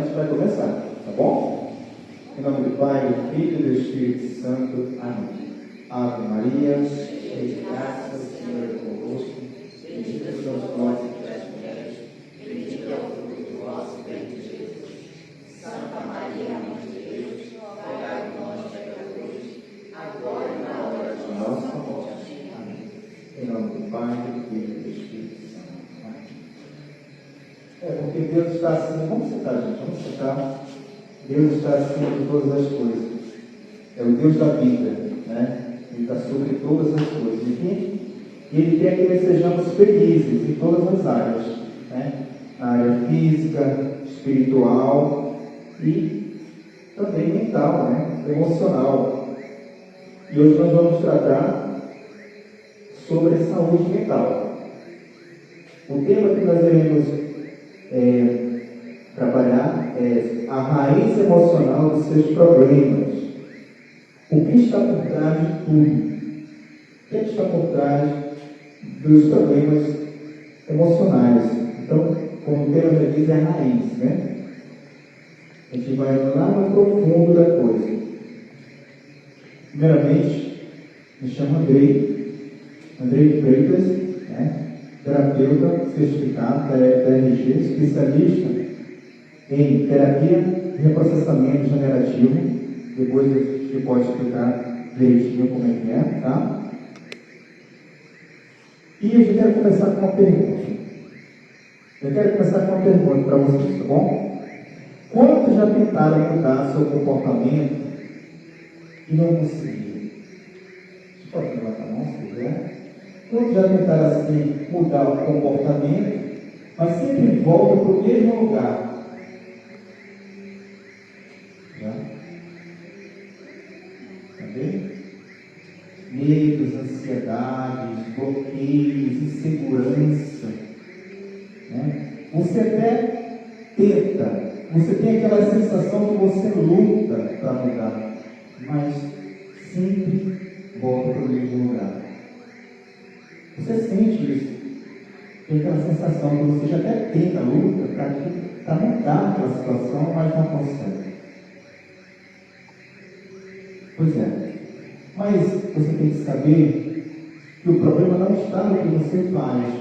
gente vai começar, tá bom? Em nome do Pai, do Filho e do Espírito Santo. Amém. Ave Maria, cheia de graça, o Senhor é convosco. Bendita sois vós entre as mulheres, bendito é o fruto do vosso ventre, Jesus. Santa Maria, Mãe de Deus, rogai por nós, pecadores, agora e na hora de nossa morte. Amém. Em nome do Pai, do Filho e do Espírito Santo. Amém. Porque Deus está acima. Vamos sentar, gente, vamos sentar. Deus está acima de todas as coisas. É o Deus da vida, né? Ele está sobre todas as coisas. E Ele quer que nós sejamos felizes em todas as áreas, né? Na área física, espiritual e também mental, né? Emocional. E hoje nós vamos tratar sobre saúde mental. O tema que nós iremos trabalhar é a raiz emocional dos seus problemas. O que está por trás de tudo? O que está por trás dos problemas emocionais? Então, como o tema já diz, é a raiz, né? A gente vai lá no profundo da coisa. Primeiramente, me chamo Andrei Freitas, né? Terapeuta certificado da RG, especialista em terapia e reprocessamento generativo. Depois a gente pode explicar direitinho como é que é, tá? E eu já quero começar com uma pergunta. Para vocês, tá bom? Quantos já tentaram mudar seu comportamento e não conseguiram? Você pode levantar a mão se quiser. Quantos já tentaram assim mudar o comportamento, mas sempre volta para o mesmo lugar? Já? Medos, ansiedades, bloqueios, insegurança, né? Você até tenta, você tem aquela sensação que você luta para mudar, mas sempre volta para o mesmo lugar. Você sente isso? Tem aquela sensação que você já até tenta a luta para mudar aquela situação, mas não consegue. Pois é. Mas você tem que saber que o problema não está no que você faz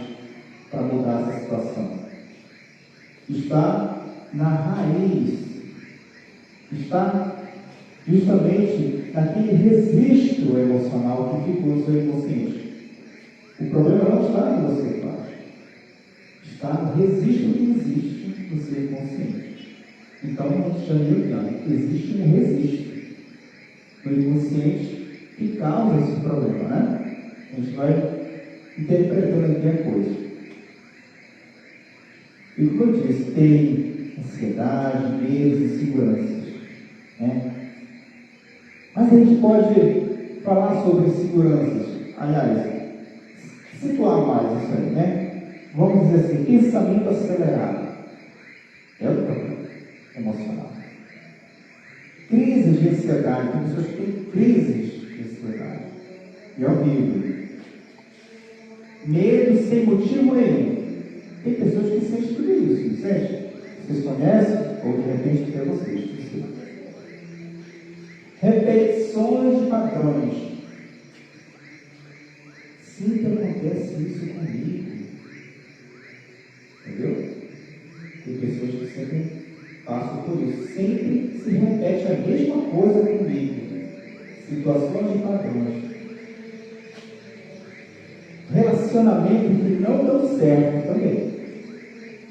para mudar essa situação. Está na raiz. Está justamente naquele registro emocional que ficou no seu inconsciente. O problema não está no que você faz. Está no registro que existe no seu inconsciente. Então, não te chame de engano. Existe um registro no inconsciente que causa esse problema, né? A gente vai interpretando aqui a coisa. E como eu disse, tem ansiedade, medos e inseguranças, né? Mas a gente pode falar sobre seguranças. Aliás, situar mais isso aí, né? Vamos dizer assim, pensamento acelerado. É o problema emocional. Crises de ansiedade. Tem pessoas que têm crises de ansiedade. E é horrível. Medo sem motivo nenhum. Tem pessoas que sentem tudo isso, não sente? Vocês conhecem? Ou de repente até vocês. Repetições de padrões. Sempre acontece isso comigo. Entendeu? Tem pessoas que sempre passam por isso. Sempre se repete a mesma coisa comigo. Situações de padrões. Relacionamento que não deu certo também.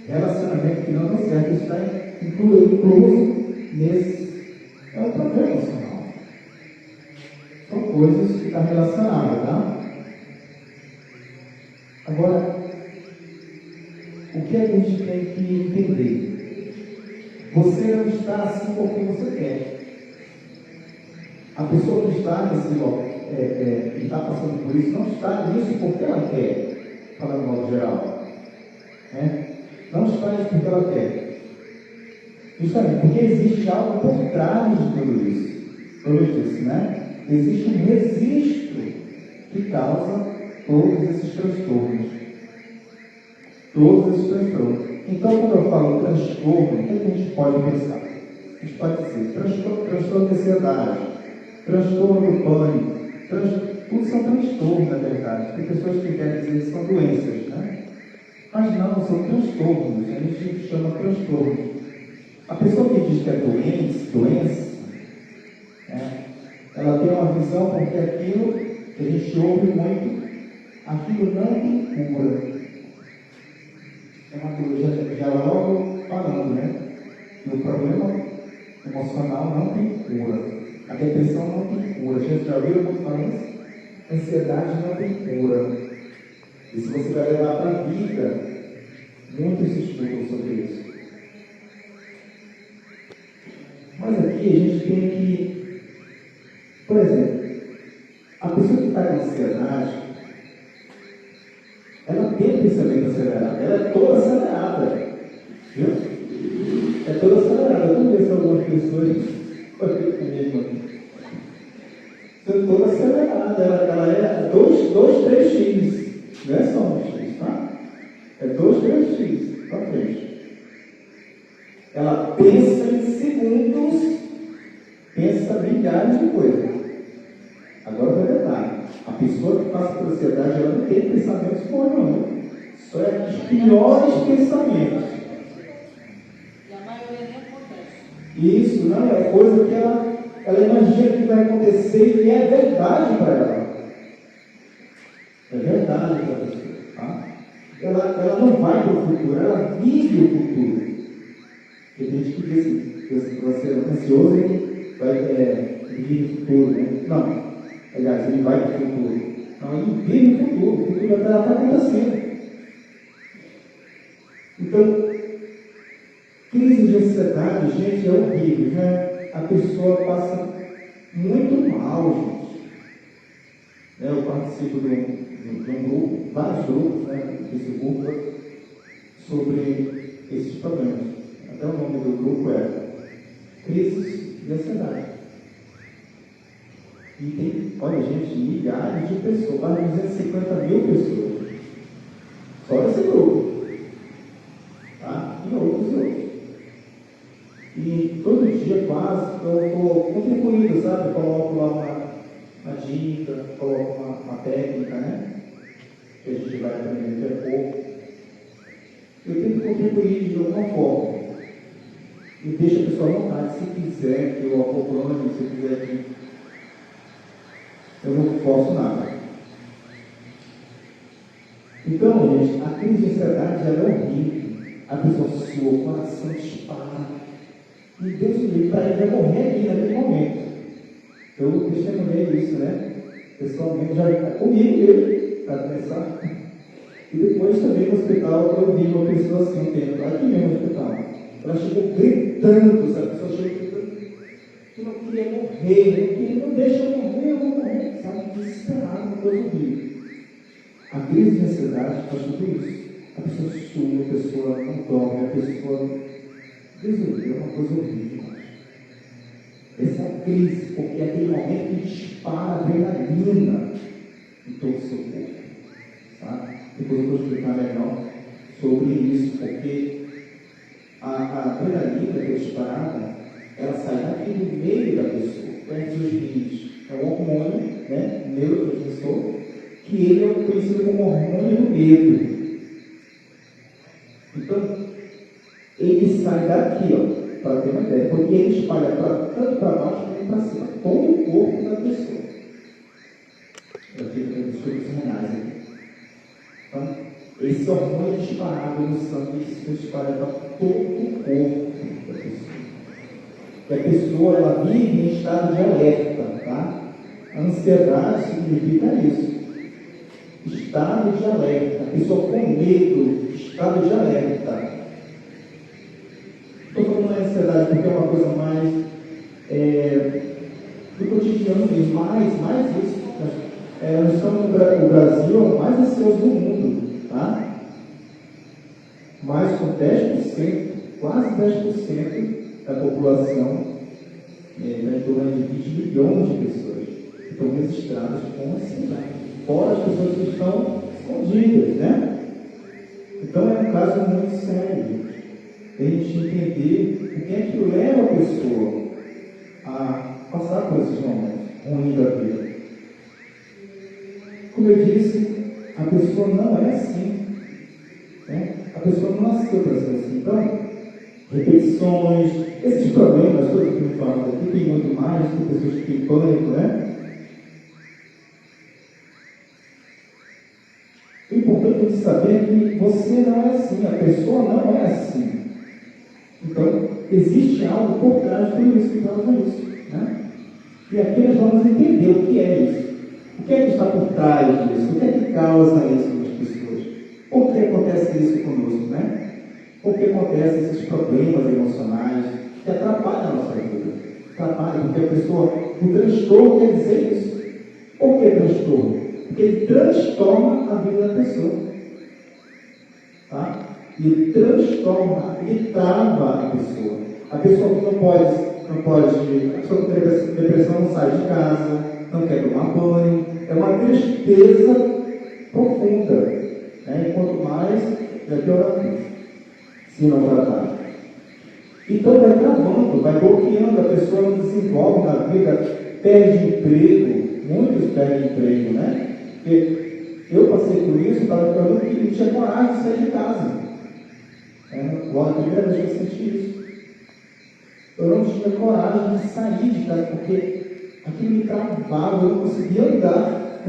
Relacionamento que não deu certo está incluso nesse. É um problema emocional. São coisas que estão relacionadas, tá? Agora, o que a gente tem que entender? Você não está assim porque você quer. A pessoa que está nesse que está passando por isso, não está nisso porque ela quer, falando de modo geral. Né? Não está nisso porque ela quer. Justamente porque existe algo por trás de tudo isso. Como eu disse, né? Existe um registro que causa todos esses transtornos. Todos esses transtornos. Então, quando eu falo transtorno, o que a gente pode pensar? A gente pode dizer transtorno de ansiedade, transtorno do pânico, tudo são transtornos, na verdade. Tem pessoas que querem dizer que são doenças, né? Mas não, são transtornos. A gente chama transtorno. A pessoa que diz que é doença, né? Ela tem uma visão porque aquilo que a gente ouve muito, aquilo não tem cura. É uma coisa já logo falando, né? Que o problema emocional não tem cura. A depressão não tem cura. A gente já viu muito falando isso? A ansiedade não tem cura. E se você vai levar para a vida, muitos estudam sobre isso. Mas aqui a gente tem que, por exemplo, a pessoa que está com ansiedade, ela tem pensamento acelerado, ela é toda acelerada, viu? É toda acelerada. Eu conheço algumas pessoas, comigo aqui, são toda acelerada, ela é 2, 3x, não é só 1x, tá? É 2, 3x, para frente. Ela pensa em segundos, pensa milhares de coisas. Agora é verdade. A pessoa que passa por ansiedade, ela não tem pensamentos bons, não. Só é os piores pensamentos. E a maioria nem acontece. Isso, não, é coisa que ela imagina que vai acontecer e é verdade para ela. É verdade para a pessoa. Tá? Ela não vai para o futuro, ela vive o futuro. Porque tem gente que diz assim, que você é ansioso, ele vai viver o futuro, né? Não. Aliás, ele vai para o futuro. Não, ele vive o futuro já está acontecendo. Então, crise de ansiedade, gente, é horrível, né? A pessoa passa muito mal, gente. Eu participo de um grupo, vários grupos, né, desse grupo, sobre esses problemas. Até o nome do grupo é Crise de Ansiedade. E tem, olha, gente, milhares de pessoas, quase 250 mil pessoas. Só esse grupo. Tá? E outros. E todo dia, quase, eu estou contribuindo, sabe? Eu coloco lá uma dica, coloco uma técnica, né? Que a gente vai aprender daqui a pouco. Eu tenho que contribuir de alguma forma. E deixa a pessoa à vontade, se quiser que eu acompanhe, se quiser que eu não posso nada. Então, gente, a crise de ansiedade ela é horrível. A pessoa sua, o coração dispara. E Deus me livre, para ele vai morrer aqui naquele momento. Eu testemunhei isso, né? Pessoalmente, já está comigo mesmo, para começar. E depois também no hospital eu vi uma pessoa assim, um tempo, aqui mesmo no hospital. Ela chegou gritando, sabe? A pessoa chegou gritando que não queria morrer, não deixa eu morrer, eu vou morrer, sabe? Desesperado, uma coisa horrível. A crise de ansiedade faz tudo isso. A pessoa sua, a pessoa não dorme, a pessoa desvia, é uma coisa horrível. Essa é a crise, porque é aquele momento que dispara a adrenalina em todo o seu corpo. Tá? Depois eu vou explicar melhor sobre isso, porque a adrenalina que é disparada, ela sai daqui do meio da pessoa, perto dos limites. É um hormônio, né, neurotransmissor, que ele é conhecido como hormônio do medo. Então, ele sai daqui, ó, para ter uma ideia, porque ele espalha tanto para baixo como para cima, todo o corpo da pessoa. Eu fico com os fluxos renais aqui. Então, esse hormônio disparado no sangue se espalha para todo o corpo da pessoa. E a pessoa, ela vive em estado de alerta, tá? A ansiedade significa isso. Estado de alerta. A pessoa com medo, estado de alerta. Estou falando da ansiedade porque é uma coisa mais do cotidiano mesmo, mais isso. Nós estamos no Brasil, é o mais ansioso do mundo, tá? Mais com 10%, quase 10% da população, em torno de 20 milhões de pessoas que estão registradas com ansiedade. Fora as pessoas que estão escondidas, né? Então é um caso muito sério. A gente entender o que é que leva a pessoa a passar por esses momentos ruins da vida. Como eu disse, a pessoa não é assim. Né? A pessoa não nasceu para ser assim. Então, repetições, esses problemas todos que me falam aqui, tem muito mais, tem pessoas que têm pânico, né? O importante é saber que você não é assim, a pessoa não é assim. Então, existe algo por trás de tudo isso que causa isso. Né? E aqui nós vamos entender o que é isso. O que é que está por trás disso? O que é que causa isso nas pessoas? Por que acontece isso conosco? Né? Por que acontecem esses problemas emocionais que atrapalham a nossa vida? Atrapalham, porque a pessoa, o transtorno quer dizer isso. Por que transtorno? Porque ele transforma a vida da pessoa. Tá? Ele transforma, ele trava a pessoa. A pessoa que não pode, a pessoa com depressão não sai de casa, não quer tomar banho, é uma tristeza profunda. Né? E quanto mais, é piorando, se não tratar. Então vai travando, vai bloqueando, a pessoa não desenvolve na vida, perde emprego, muitos perdem emprego, né? Porque eu passei por isso, estava ficando que não tinha coragem de sair de casa. Logo a primeira vez que eu senti isso. Eu não tinha coragem de sair de casa, porque aquilo me travava, eu não conseguia andar.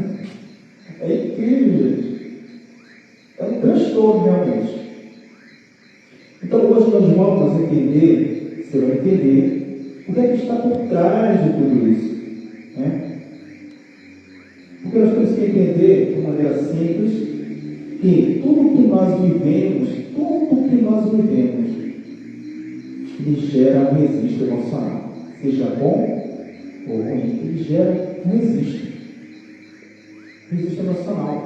É incrível, gente. É um transtorno, realmente. Então, hoje nós vamos entender, você vai entender, o que é que está por trás de tudo isso. Né? Porque nós temos que entender, de maneira simples, que tudo que nós vivemos, ele gera um registro emocional. Seja bom ou ruim, ele gera um registro emocional.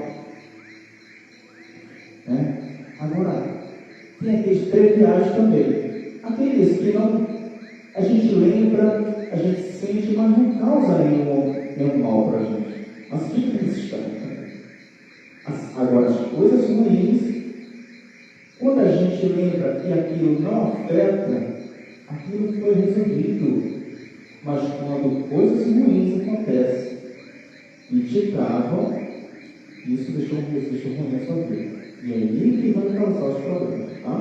Né? Agora, tem aqueles triviais também. Aqueles que não, a gente lembra, a gente sente, mas não causa nenhum mal para a gente. Mas fica distante. Agora, as coisas ruins, quando a gente lembra que aquilo não afeta, aquilo foi resolvido. Mas quando coisas ruins acontecem e te travam, isso deixou um registro ruim na sua vida. E é aí que vai causar os problemas. Tá?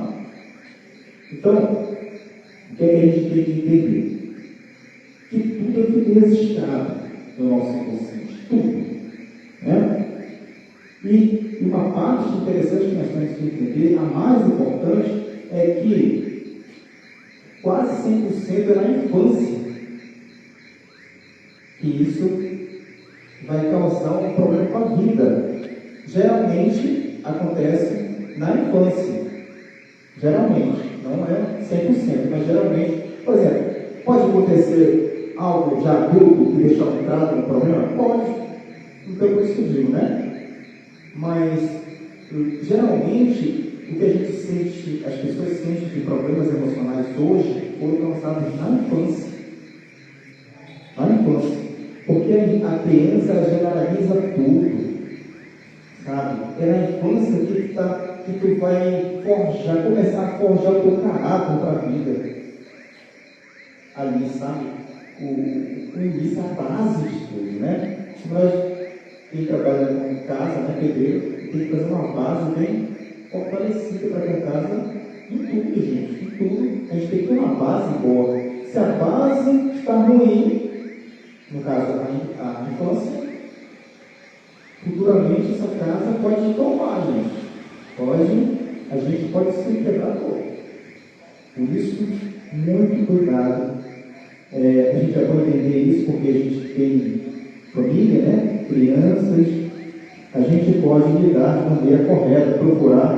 Então, o que é que a gente tem que entender? Que tudo é que registrado no nosso inconsciente. Tudo. Né? E uma parte interessante que nós temos que entender, a mais importante, é que quase 100% é na infância que isso vai causar um problema com a vida. Geralmente acontece na infância. Geralmente, não é 100%, mas geralmente, por exemplo, pode acontecer algo de adulto que deixa um trato, um problema? Pode. Então, por isso que eu digo, né? Mas, geralmente, o que a gente sente, as pessoas sentem de problemas emocionais hoje, foram causados na infância. Na infância. Porque a criança generaliza tudo. Sabe? É na infância que tu vai forjar, começar a forjar o teu caráter para a vida. Ali, sabe? O início, a base de tudo, né? Quem trabalha em casa, né, pedreiro, tem que fazer uma base bem fortalecida para que a casa, em tudo, gente, em tudo, a gente tem que ter uma base boa. Se a base está ruim, no caso a infância, futuramente essa casa pode tombar, gente. A gente pode se quebrar todo. Por isso, muito cuidado. A gente já pode entender isso porque a gente tem família, né? Crianças, a gente pode lidar de maneira correta, procurar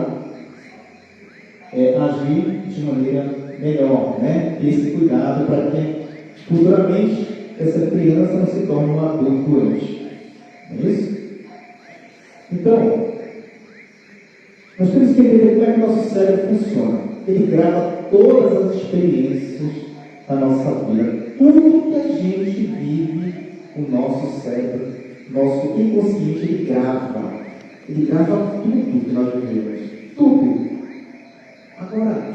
agir de maneira melhor, né? Ter esse cuidado para que futuramente essa criança não se torne um adulto doente. Não é isso? Então, nós temos que entender como é que o nosso cérebro funciona. Ele grava todas as experiências da nossa vida. Tudo que a gente vive, o nosso cérebro, nosso inconsciente, ele grava. Ele grava tudo que nós vivemos. Tudo. Agora,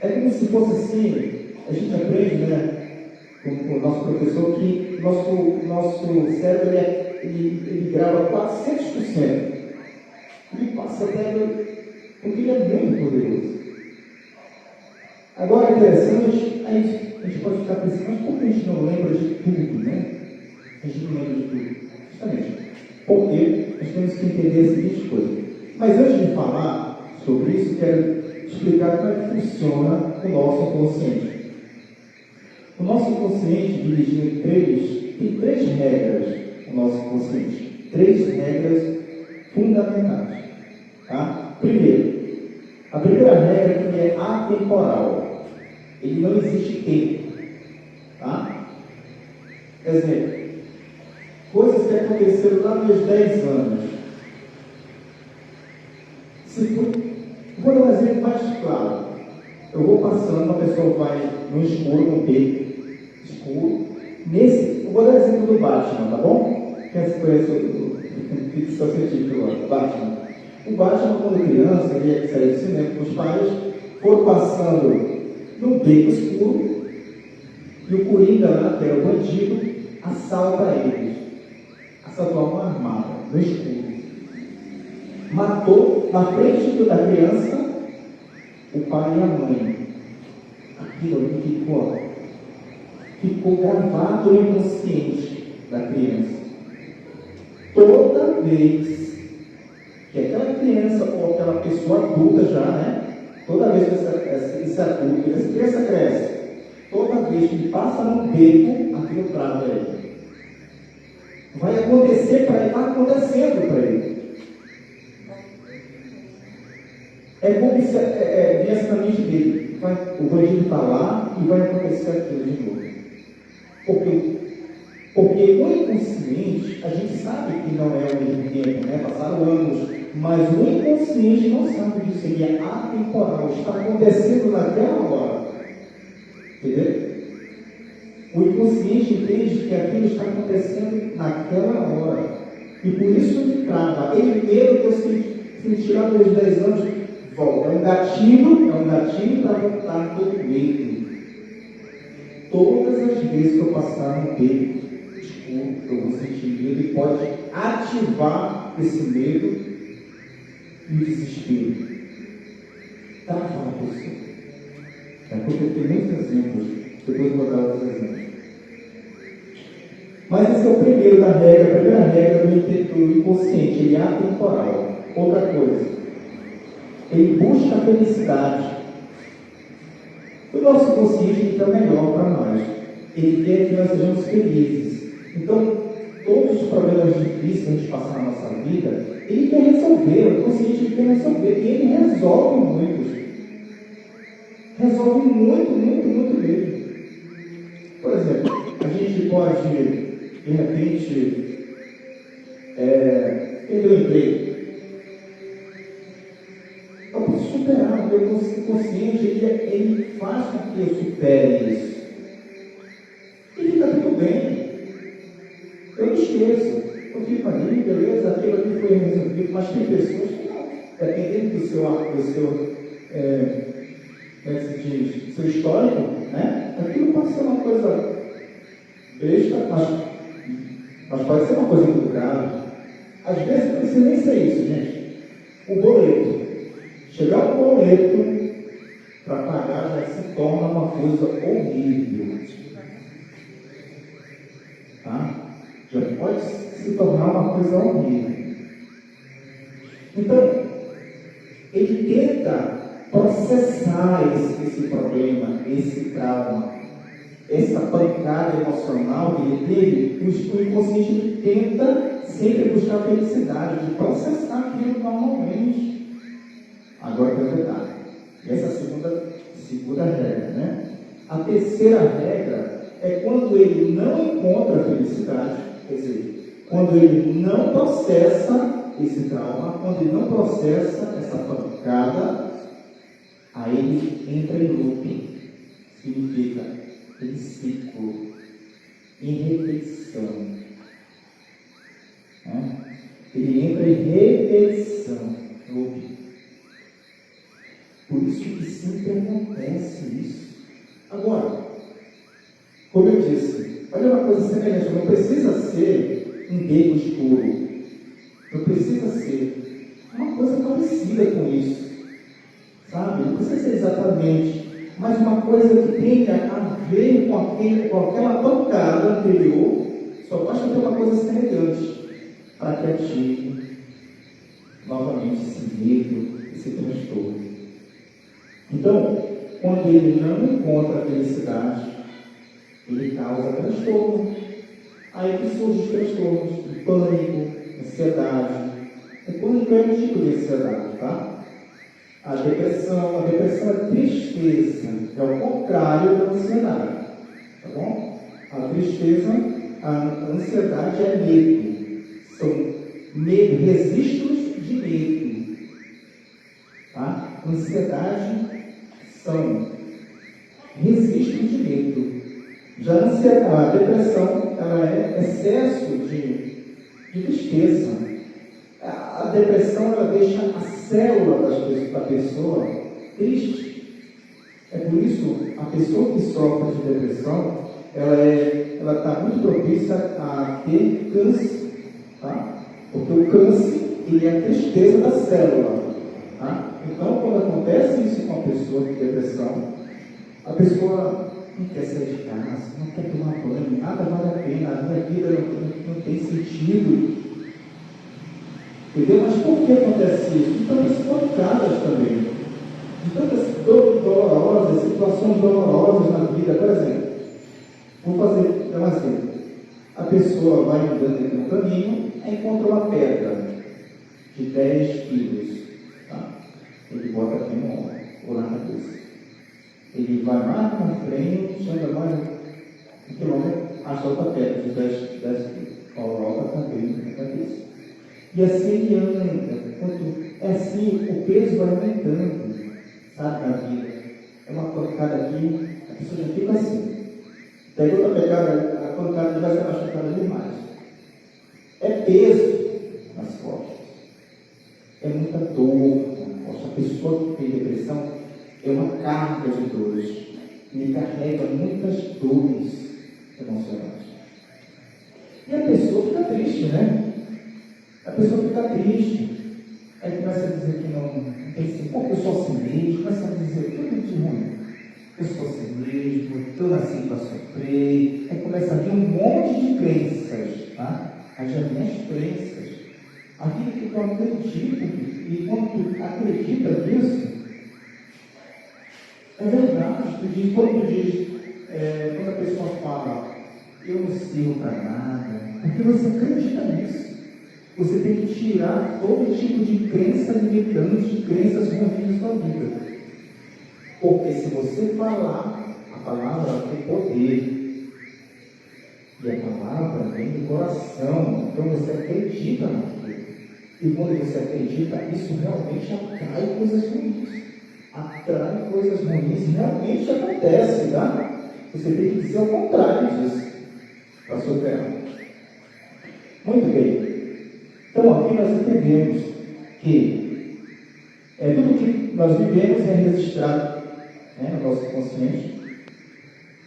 é como se fosse assim, a gente aprende, né, com o nosso professor, que nosso cérebro ele grava 400%. Ele passa até porque ele é muito poderoso. Agora é interessante, a gente pode ficar pensando, mas por que a gente não lembra de tudo, né? A gente não lembra de tudo. Justamente. Porque nós temos que entender a seguinte coisa. Mas antes de falar sobre isso, quero explicar como é que funciona o nosso inconsciente. O nosso inconsciente dividido tem três regras, o nosso inconsciente. Três regras fundamentais. Tá? Primeiro, a primeira regra é que é atemporal. Ele não existe tempo. Tá? Exemplo, coisas que aconteceram lá nos 10 anos. Vou dar um exemplo mais claro. Eu vou passando, uma pessoa vai no escuro, num beco escuro. Eu vou dar o exemplo do Batman, tá bom? Quem se conhece o ficção científica agora? Batman. O Batman, quando criança, ele ia sair do cinema com os pais, foram passando num beco escuro, e o Coringa lá, que era o bandido, assalta eles. Assaltou uma armada, no escuro. Matou na frente da criança o pai e a mãe. Aquilo ali ficou gravado no inconsciente da criança. Toda vez que aquela criança ou aquela pessoa adulta já, né? Toda vez que essa criança cresce, toda vez que ele passa no beco, aquilo trava ele. Vai acontecer para ele, está acontecendo para ele. É como se viesse na mente dele. O bandido está lá e vai acontecer aquilo de novo. Porque o inconsciente, a gente sabe que não é o mesmo tempo, né? Passaram anos, mas o inconsciente não sabe disso, ele é atemporal, está acontecendo naquela hora. Entendeu? O inconsciente entende que aquilo está acontecendo naquela hora. E por isso ele trava. Ele mesmo que eu senti lá nos 10 anos, volta. É um gatilho para voltar todo medo. Todas as vezes que eu passar no beco escuro, eu vou sentir medo e pode ativar esse medo e o desespero. Travar a pessoa. Porque tem muitos exemplos, depois eu vou dar outros exemplos. Mas esse é o primeiro da regra, a primeira regra do inconsciente, ele é atemporal. Outra coisa, ele busca a felicidade. O nosso inconsciente quer o melhor para nós. Ele quer que nós sejamos felizes. Então, todos os problemas difíceis que a gente passa na nossa vida, ele quer resolver, o inconsciente quer resolver, e ele resolve muitos. Resolve muito mesmo. Por exemplo, a gente pode, de repente, perder o emprego. Eu posso superar, o meu inconsciente, ele faz com que eu supere isso. E fica tudo bem. Eu não esqueço. Eu fico ali, beleza, aquilo ali foi resolvido, mas tem pessoas que não. Dependendo do seu como é que se diz, seu histórico, né? Aquilo pode ser uma coisa besta, mas pode ser uma coisa muito grave. Às vezes não precisa nem ser isso, gente. O boleto. Chegar um boleto para pagar já se torna uma coisa horrível. Tá? Já pode se tornar uma coisa horrível. Então, ele tenta processar esse problema, esse trauma, essa pancada emocional que ele teve. O inconsciente ele tenta sempre buscar a felicidade, de processar aquilo normalmente. Agora tem um detalhe. Essa é a segunda regra, né? A terceira regra é quando ele não encontra a felicidade, quer dizer, quando ele não processa esse trauma, quando ele não processa essa pancada, aí ele entra em looping. Significa em ciclo, em repetição. Né? Ele entra em repetição, looping. Por isso que sempre acontece isso. Agora, como eu disse, olha uma coisa semelhante, não precisa ser um beco escuro, não precisa ser uma coisa parecida com isso, sabe? Não precisa ser exatamente, mas uma coisa que tenha a ver com aquela tocada anterior, só basta ter uma coisa semelhante para que ative novamente esse medo, esse transtorno. Então, quando ele não encontra felicidade, ele causa transtorno. Aí que surgem os transtornos de pânico, ansiedade. O pânico é um tipo de ansiedade, tá? A depressão é tristeza, é o contrário da ansiedade, tá bom? A tristeza, a ansiedade é medo, são registros de medo, tá? Ansiedade são registros de medo. Já a ansiedade, a depressão, ela é excesso de tristeza. A depressão, ela deixa a célula da pessoa triste. É por isso, a pessoa que sofre de depressão, ela está muito propícia a ter câncer, tá? Porque o câncer, ele é a tristeza da célula, tá? Então, quando acontece isso com a pessoa de depressão, a pessoa não quer sair de casa, não quer tomar banho, nada vale a pena, a minha vida não tem sentido. Entendeu? Mas por que acontece isso? De tantas pancadas também, de tantas dolorosas, situações dolorosas na vida. Por exemplo, vou dar um exemplo. A pessoa vai andando aqui no caminho e encontra uma pedra de 10 quilos. Tá? Ele bota aqui no ombro ou na cabeça. Ele vai mais na frente, anda mais um quilômetro, acha outra pedra de 10 quilos. Coloca também na cabeça. E assim ele anda. É assim, o peso vai aumentando, sabe, na vida. É uma pancada aqui, a pessoa já fica assim. Daí outra pegada, a pancada vai se abaixando demais. É peso nas costas. É muita dor nas costas. A pessoa que tem depressão é uma carga de dores. Ele carrega muitas dores emocionais. E a pessoa fica triste, né? A pessoa fica triste. Aí começa a dizer que não tem assim, pô, eu sou assim mesmo, começa a dizer tudo de ruim. Eu sou assim mesmo, estou nasci para sofrer. Aí começa a vir um monte de crenças, tá? As minhas crenças. Aquilo que eu acredito, e quando tu acredita nisso, é verdade. Quando a pessoa fala, eu não sirvo para nada, porque você acredita nisso. Você tem que tirar todo tipo de crença limitante, de crenças ruins da sua vida. Porque se você falar, a palavra tem poder. E a palavra vem do coração. Então você acredita naquilo. E quando você acredita, isso realmente atrai coisas ruins. Atrai coisas ruins. Realmente acontece, tá? Você tem que dizer o contrário disso para a sua terra. Muito bem. Então aqui nós entendemos que tudo que nós vivemos é registrado, né, no nosso consciente,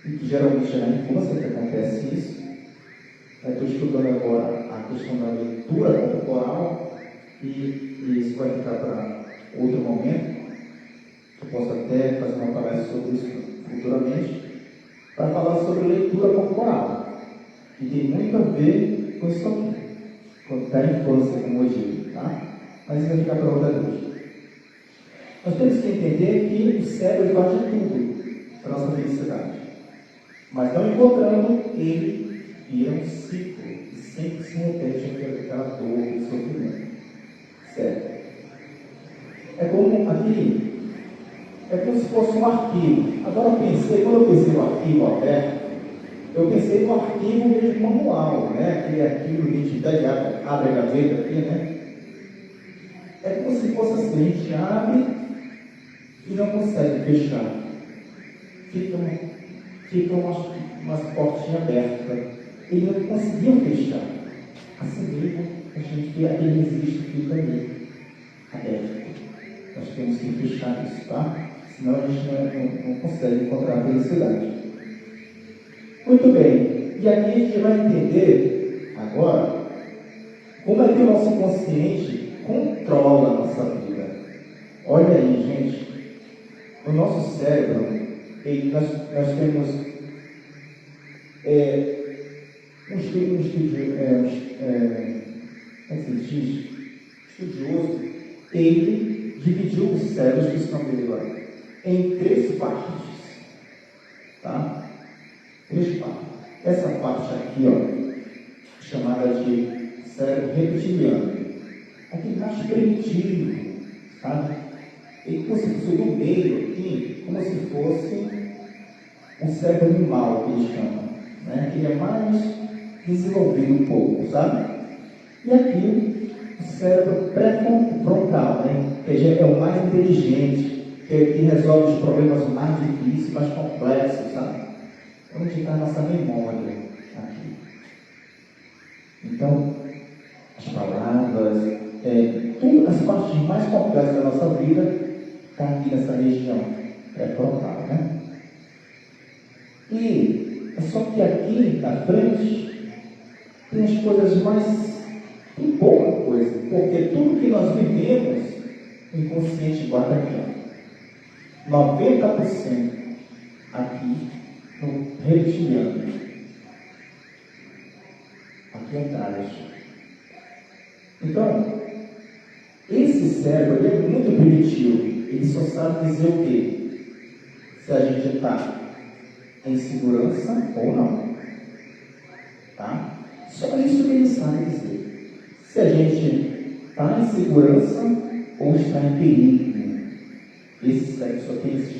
e que geralmente é na infância que acontece isso. Estou estudando agora a questão da leitura corporal, e isso vai ficar para outro momento. Eu posso até fazer uma palestra sobre isso futuramente, para falar sobre leitura corporal, que tem muito a ver com isso aqui. Da infância, como eu digo, tá? Mas isso vai ficar para outra vez. Nós temos que entender que o cérebro faz de tudo para a nossa felicidade. Mas não encontrando, ele vira um ciclo e sempre se repete aquela dor e sofrimento. Certo? É como se fosse um arquivo. Agora quando eu pensei no arquivo aberto, eu pensei no arquivo mesmo manual, né? Aquele arquivo que a gente abre a gaveta aqui, né? É como se fosse assim, a gente abre e não consegue fechar. Fica umas portinhas abertas. E não conseguiam fechar. Assim mesmo, a gente vê aquele registro fica ali, aberto. Nós temos que fechar isso, tá? Senão a gente não consegue encontrar a felicidade. Muito bem. E aqui a gente vai entender agora como é que o nosso inconsciente controla a nossa vida. Olha aí, gente. O nosso cérebro, nós temos estudioso, ele dividiu os cérebros que estão dele agora em 3 partes. Tá? 3 partes. Essa parte aqui, ó, chamada de cérebro reptiliano, aquele mais primitivo, sabe? Ele constitui no meio aqui como se fosse um cérebro animal, que eles chamam, né? Que é mais desenvolvido um pouco, sabe? E aqui o cérebro pré-frontal, né? Que já é o mais inteligente, que resolve os problemas mais difíceis, mais complexos, sabe? Onde está a nossa memória aqui. Então, as palavras, todas as partes mais complexas da nossa vida estão aqui nessa região pré-frontal, né? E é só que aqui na frente tem as coisas mais. Tem pouca coisa, porque tudo que nós vivemos, o inconsciente guarda aqui. 90% aqui no reptiliano. Aqui atrás. Então, esse cérebro ele é muito primitivo. Ele só sabe dizer o quê? Se a gente está em segurança ou não. Tá? Só isso que ele sabe dizer. Se a gente está em segurança ou está em perigo. Esse cérebro só tem essas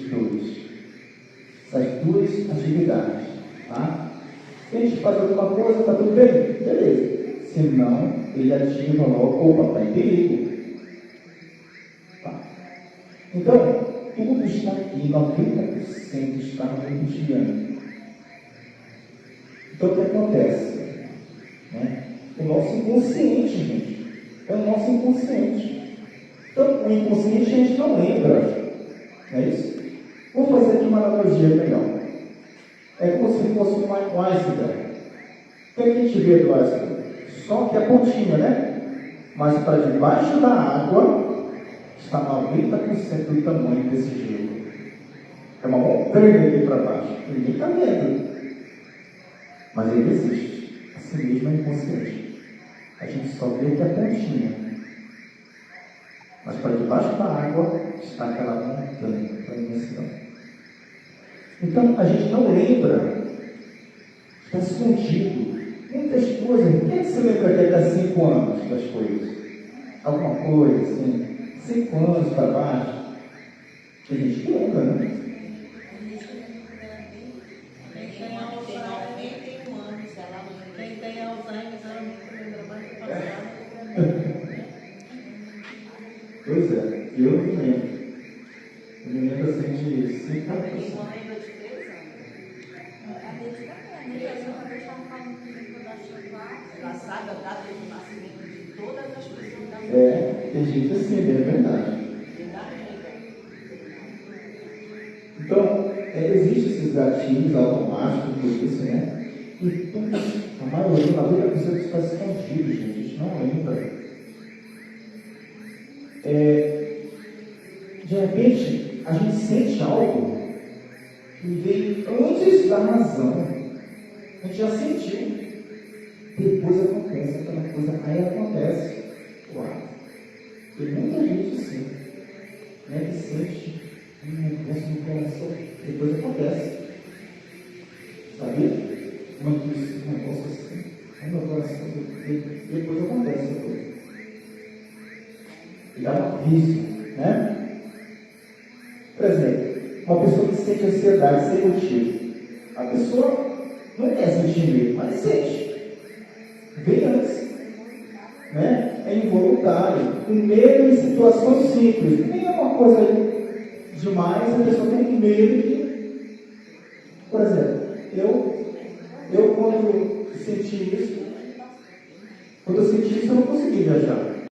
duas atividades. Tá? Se a gente faz alguma coisa, está tudo bem? Beleza. Se não, ele ativa logo, opa, está em perigo. Tá? Então, tudo está aqui, 90% está no reptiliano. Então, o que acontece? Né? O nosso inconsciente, gente. É o nosso inconsciente. Então, o inconsciente a gente não lembra. Não é isso? Vou fazer aqui uma analogia melhor. É como se fosse um iceberg. O que a gente vê do iceberg? Só que a pontinha, né? Mas para debaixo da água está 90% do tamanho desse gelo. É uma montanha aqui para baixo. Ninguém está vendo. Mas ele existe. Assim mesmo é inconsciente. A gente só vê que é a pontinha. Mas para debaixo da água está aquela montanha, aquela imensidão. Então, a gente não lembra. Está escondido. Muitas coisas. Quem é que você lembra que até 5 anos das coisas? Alguma coisa assim. 5 anos para baixo. A gente lembra, né? Quem tem Alzheimer, geralmente lembra mais do passado. Pois é, eu me lembro. Eu me lembro assim de 5 Tem anos. uma lembra de 3 anos. A gente também, né? Uma vez estava falando comigo da Chuvá. Ela sabe a data de nascimento de todas as pessoas da Tem gente assim, é verdade. Então, existem esses gatilhos automáticos, por isso, né? E tudo, a maioria, 90% está escondido, gente. A gente não lembra. De repente, a gente sente algo que veio antes da razão. A gente já sentiu. Depois acontece aquela coisa. Aí acontece. Uau! Tem muita gente assim, né, que sente um negócio no coração. Depois acontece. Sabia? Um negócio assim. Aí no coração. Depois acontece a coisa. E dá um aviso, né? Por exemplo, uma pessoa que sente ansiedade sem motivo. A pessoa não quer sentir medo, mas sente. Vem antes. Né? É involuntário. O medo em situações simples. Nem é uma coisa demais, a pessoa tem medo de... Por exemplo, eu quando senti isso, eu não consegui viajar.